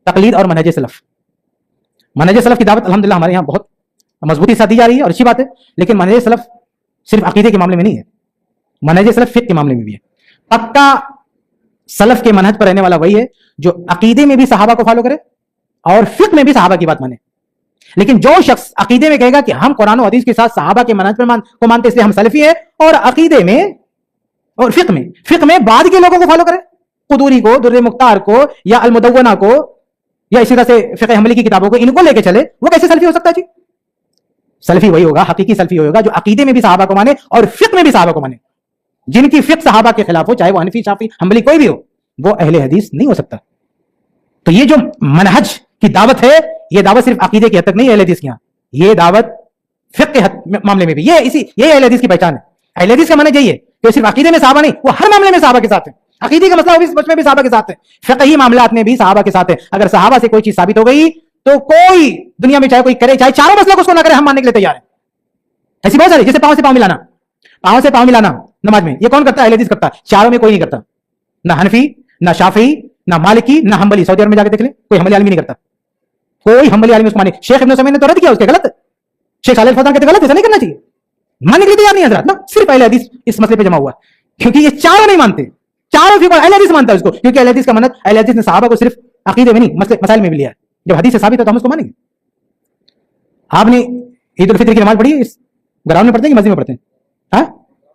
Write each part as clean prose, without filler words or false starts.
تقلید اور منہج سلف. منہج سلف کی دعوت الحمدللہ ہمارے یہاں بہت مضبوطی سے دی جا رہی ہے اور اچھی بات ہے, لیکن منہج سلف صرف عقیدے کے معاملے میں نہیں ہے, منہج سلف فقہ کے معاملے میں بھی ہے. پکا سلف کے منہج پر رہنے والا وہی ہے جو عقیدے میں بھی صحابہ کو فالو کرے اور فقہ میں بھی صحابہ کی بات مانے. لیکن جو شخص عقیدے میں کہے گا کہ ہم قرآن و حدیث کے ساتھ صحابہ کے منہج کو مانتے اس لیے ہم سلفی ہیں, اور عقیدے میں اور فقہ میں بعد کے لوگوں کو فالو کرے, قدوری کو, در مختار کو, یا المدونہ کو, یا اسی طرح سے فقہ حنبلی کی کتابوں کو, ان کو لے کے چلے, وہ کیسے سلفی ہو سکتا ہے جی؟ سلفی وہی ہوگا, حقیقی سلفی ہوگا جو عقیدے میں بھی صحابہ کو مانے اور فقہ میں بھی صحابہ کو مانے. جن کی فقہ صحابہ کے خلاف ہو, چاہے وہ حنفی, شافعی, حنبلی کوئی بھی ہو, وہ اہل حدیث نہیں ہو سکتا. تو یہ جو منہج کی دعوت ہے, یہ دعوت صرف عقیدے کی حد تک نہیں ہے اہل حدیث کی, یہاں یہ دعوت فقہ کے معاملے میں بھی, یہ اہل حدیث کی پہچان ہے. اہل حدیث کا منہج یہی ہے کہ صرف عقیدے میں صحابہ نہیں, وہ ہر معاملے میں صحابہ کے ساتھ ہے. عقیدے کا مسئلہ ہو اس میں بھی صحابہ کے ساتھ ہے, فقہی معاملات میں بھی صحابہ کے ساتھ ہے. اگر صحابہ سے کوئی چیز ثابت ہو گئی تو کوئی دنیا میں چاہے کوئی کرے, چاہے چاروں مسئلہ کو اس کو نہ کرے, ہم ماننے کے لیے تیار ہیں. ایسی بہت ساری, جیسے پاؤں سے پاؤں ملانا نماز میں, یہ کون کرتا ہے؟ اہل حدیث کرتا ہے. چاروں میں کوئی نہیں کرتا, نہ حنفی, نہ شافعی, نہ مالکی, نہ حنبلی. سعودی عرب میں جا کے دیکھ لیں, کوئی حنبلی عالم نہیں کرتا, کوئی حنبلی عالم اس کو مانے. شیخ ابن عثیمین نے تو رد کیا اس کے, غلط. شیخ صالح الفوزان کہتے غلط, ایسا نہیں کرنا چاہیے. ماننے کے لیے تیار نہیں حضرات نا, صرف اہل حدیث اس مسئلے پہ جمع ہوا, کیونکہ یہ چاروں نہیں مانتے. چاروں فقہ اہل حدیث مانتا ہے اس کو, کیونکہ اہل حدیث کا منہج, اہل حدیث نے صحابہ کو صرف عقیدے میں نہیں مسائل میں بھی لیا ہے. جب حدیث سے ثابت ہے تو ہم اس کو مانیں گے. آپ نے عید الفطر کی نماز پڑھی ہے, اس گراؤنڈ میں پڑھتے ہیں کہ مسجد میں پڑھتے ہیں؟ ہاں,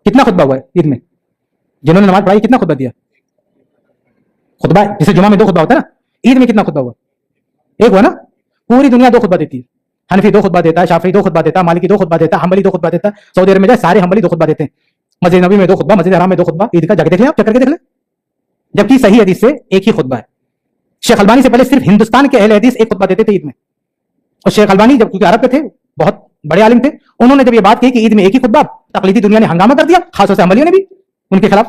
کتنا خطبہ ہوا ہے عید میں؟ جنہوں نے نماز پڑھائی کتنا خطبہ دیا؟ خطبہ جیسے جمعہ میں 2 خطبہ ہوتا ہے نا, عید میں کتنا خطبہ ہوا؟ ایک ہوا نا. پوری دنیا 2 خطبہ دیتی ہے. حنفی 2 خطبہ دیتا ہے, شافعی 2 خطبہ دیتا ہے, مالکی 2 خطبہ دیتا ہے, حنبلی 2 خطبہ دیتا ہے. سعودی عرب میں جائے سارے حنبلی 2 خطبہ دیتے ہیں. مسجد نبی میں 2 خطبہ, مسجد حرام میں 2 خطبہ, عید کا جا کے دیکھ لیں, آپ چیک کر کے دیکھ لیں. جبکہ صحیح حدیث سے ایک ہی خطبہ ہے. شیخ البانی سے پہلے صرف ہندوستان کے اہل حدیث 1 خطبہ دیتے تھے عید میں. اور شیخ البانی جب کیونکہ عرب کے تھے, بہت بڑے عالم تھے, انہوں نے جب یہ بات کہی کہ عید میں ایک ہی خطبہ, تقلیدی دنیا نے ہنگامہ کر دیا, خاص طور سے حنبلیوں نے بھی ان کے خلاف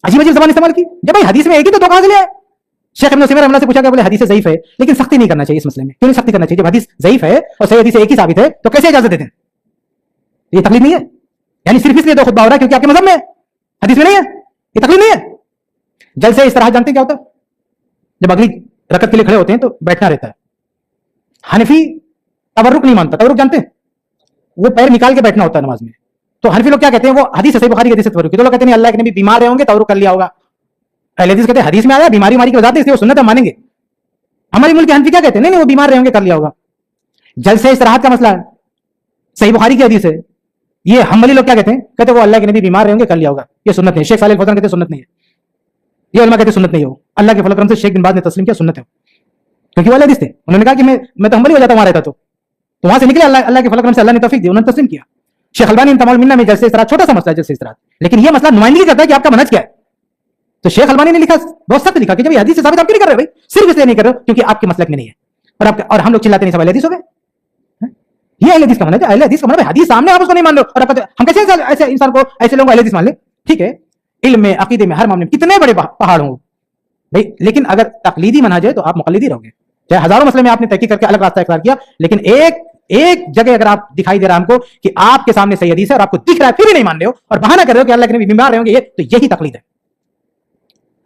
عجیب زبان استعمال کی. جب بھائی حدیث میں ایک ہی تو کہاں سے لیا ہے؟ شیخ ابن عثیمین رحمۃ اللہ سے پوچھا کہ بولے حدیث ضعیف ہے, لیکن سختی نہیں کرنا چاہیے اس مسئلے میں. کیوں نہیں سختی کرنا چاہیے؟ جب حدیث ضعیف ہے اور صحیح حدیث ایک ہی ثابت ہے تو کیسے اجازت دیتے ہیں؟ یہ تقلید نہیں ہے. یعنی صرف اس لیے 2 خطبہ ہو رہا ہے کیونکہ آپ کے مذہب میں حدیث میں نہیں ہے, یہ تقلید نہیں ہے. جلسے اس طرح جانتے ہیں کیا ہوتا ہے؟ جب اگلی رکعت کے لیے کھڑے ہوتے ہیں تو بیٹھنا رہتا ہے. حنفی تورک نہیں مانتا. تورک جانتے ہیں؟ وہ پیر نکال کے بیٹھنا ہوتا ہے نماز میں. تو حنفی لوگ کیا کہتے ہیں, وہ حدیث صحیح بخاری کی حدیث سے تورک, تو لوگ کہتے ہیں اللہ کے نبی بیمار رہے ہوں گے تورک کر لیا ہوگا. اہل حدیث کہتے ہیں حدیث میں آیا بیماری کی وجہ سے, اس لیے وہ سنت ہم مانیں گے. ہمارے ملک کے حنفی کیا کہتے ہیں, نہیں وہ بیمار رہے ہوں گے کر لیا ہوگا. جلسے استراحت کا مسئلہ ہے, صحیح بخاری کی حدیث ہے. یہ حنبلی لوگ کیا کہتے ہیں, کہتے ہیں وہ اللہ کے نبی بیمار رہے ہوں گے کر لیا ہوگا, یہ سنت نہیں. شیخ صالح الفوزان کہتے ہیں سنت نہیں ہے. یہ علماء کہتے ہیں سنت نہیں ہو. اللہ کے فضل و کرم سے شیخ بن باز نے تسلیم کیا سنت ہے, کیونکہ وہ اہل حدیث تھے. انہوں نے کہا کہ میں تو حنبلی ہو جاتا وہاں رہتا, تو وہاں سے نکلے, اللہ کے فضل و کرم سے اللہ نے توفیق دی, انہوں نے تسلیم کیا. شیخ البانی تمام المنہ میں جلسے استراحت, چھوٹا سا مسئلہ ہے جلسے استراحت, لیکن یہ مسئلہ نمائندگی کرتا ہے کہ آپ کا منہج کیا ہے. تو شیخ البانی نے لکھا, بہت سخت لکھا کہ جب یہ حدیث سے ثابت آپ کیوں نہیں کر رہے بھائی, صرف اس لیے نہیں کر رہے کیونکہ آپ کے مسلک میں نہیں ہے, اور ہم لوگ چلاتے نہیں سب اہل حدیث ہو گئے. یہ اہل حدیث کا منہج ہے. اہل حدیث کا منہج حدیث سامنے, آپ اس کو نہیں مان رہے, اور ہم کیسے ایسے انسان کو, ایسے لوگوں کو اہل حدیث مان لیں؟ ٹھیک ہے, علم میں, عقیدے میں, ہر معاملے میں کتنے بڑے پہاڑ ہوں بھائی, لیکن اگر تقلیدی منہج ہے تو آپ مقلدی رہو گے. چاہے ہزاروں مسئلے میں آپ نے تحقیق کر کے الگ راستہ اختیار کیا, لیکن ایک جگہ اگر آپ دکھائی دے رہا ہم کو کہ آپ کے سامنے صحیح حدیث ہے اور آپ کو دکھ رہا ہے پھر بھی نہیں مان رہے ہو اور بہانہ کر رہے ہو کہ اللہ کے نبی بیمار رہے ہوں گے, یہ تو یہی تقلید ہے.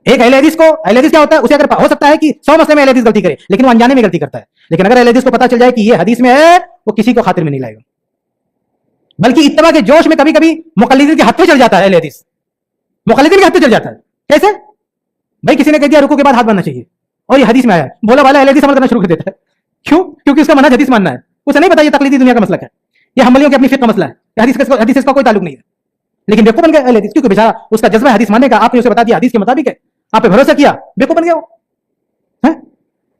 ایک اہل حدیث کیا ہوتا ہے, اسے اگر ہو سکتا ہے کہ 100 مسئلے میں اہل حدیث غلطی کرے, لیکن وہ انجانے میں غلطی کرتا ہے. لیکن اگر اہل حدیث کو پتا چل جائے کہ یہ حدیث میں ہے, وہ کسی کو خاطر میں نہیں لائے گا, بلکہ اتباع کے جوش میں کبھی کبھی مقلدین کے ہاتھ پہ چل جاتا ہے. اہل حدیث مقلدین کے ہاتھ پہ چل جاتا ہے. کیسے بھائی, کسی نے کہہ دیا رکوع کے بعد ہاتھ باندھنا چاہیے اور یہ حدیث میں آیا, بولا والا اہل حدیث عمل کرنا شروع کر دیتا ہے. کیوں؟ کیونکہ اس کا منہج حدیث ماننا ہے. اسے نہیں پتا یہ تقلیدی دنیا کا مسلک ہے, یہ حنبلیوں کی اپنی فقہ کا مسئلہ ہے. حدیث اس کا کوئی تعلق نہیں ہے, لیکن بیوقوف بن گیا اہل حدیث, کیونکہ بیچارہ اس کا جذبہ حدیث ماننے کا, آپ نے اسے بتا دیا حدیث کے مطابق ہے, آپ پہ بھروسہ کیا, بیوقوف بن گیا وہ.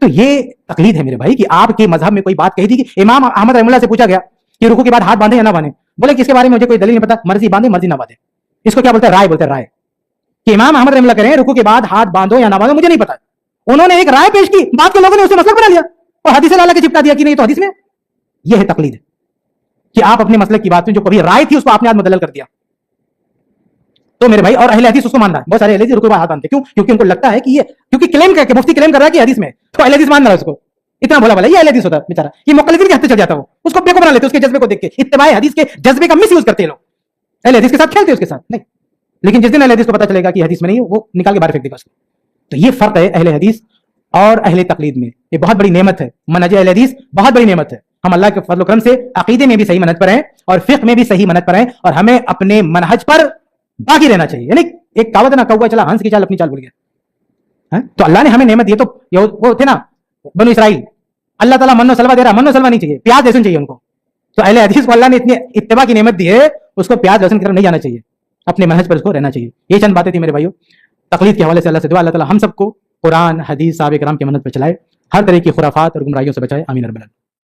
تو یہ تقلید ہے میرے بھائی کہ آپ کے مذہب میں کوئی بات کہی تھی کہ امام احمد رحمہ اللہ سے پوچھا گیا کہ رکوع کے بعد ہاتھ باندھے یا نہ باندھے, بولے کہ اس کے بارے میں مجھے کوئی دلیل نہیں پتا, مرضی باندھے مرضی نہ باندھے. اس کو کیا بولتے ہیں, رائے بولتے ہیں, رائے. کہ امام احمد رحمہ اللہ کہہ رہے ہیں رکوع کے بعد ہاتھ باندھو یا نہ باندھو مجھے نہیں پتا. انہوں نے ایک رائے پیش کی, بعد کے لوگوں نے اسے مسئلہ بنا لیا اور حدیث لالا کے چپٹا دیا کہ نہیں تو حدیث میں. یہ ہے تقلید, کہ آپ اپنے مسئلے کی بات میں جو کبھی رائے تھی اس کو آپ نے آج مدلل کر دیا. تو میرے بھائی, اور اہل حدیث اس کو ماننا ہے, بہت سارے اہل حدیث رکوع کے بعد ہاتھ باندھتے, کیوں؟ کیونکہ ان کو لگتا ہے کہ یہ, کیونکہ کلیم کر کے مفتی کلیم کر رہا ہے کہ حدیث میں, تو اہل حدیث مان رہا ہے اس کو. اتنا بولا بھلا یہ اہل حدیث ہوتا ہے بیچارہ, یہ مقلدین کے ہاتھ چل جاتا ہے, وہ اس کو بیوقوف بنا لیتے, اس کے جذبے کو دیکھ کے, اتباع حدیث کے جذبے کا مس یوز کرتے ہیں لوگ. اہل حدیث کے ساتھ کھیلتے ہیں, اس کے ساتھ نہیں. لیکن جس دن اہل حدیث کو پتا چلے گا کہ حدیث میں نہیں ہے, وہ نکال کے باہر پھینک دے گا اس کو. تو یہ فرق ہے اہل حدیث اور اہل تقلید میں. یہ بہت بڑی نعمت ہے. منہج اہل حدیث بہت بڑی نعمت ہے. ہم اللہ کے فضل و کرم سے عقیدے میں بھی صحیح منہج پر ہیں اور فقہ میں بھی صحیح منہج پر ہیں, اور ہمیں اپنے منہج پر باقی رہنا چاہیے. یعنی ایک کہاوت نہ کوا چلا ہنس کی چال اپنی چال بھول گیا. تو اللہ نے ہمیں نعمت دی. تو وہ تھے نا بنو اسرائیل, اللہ تعالیٰ من و سلوا دے رہا, من و سلوا نہیں چاہیے, پیاز لہسن چاہیے ان کو. تو اہل حدیث کو اللہ نے اتنی اتباع کی نعمت دی ہے, اس کو پیاز لہسن کی طرف نہیں جانا چاہیے, اپنے منہج پر اس کو رہنا چاہیے. یہ چند باتیں تھی میرے بھائیوں. تقلید کے حوالے سے اللہ سے دعا اللہ تعالیٰ ہم سب کو قرآن حدیث صحابہ کرام کے منہج پر چلائے, ہر طرح کی خرافات اور گمراہیوں سے بچائے. آمین رب العالمین.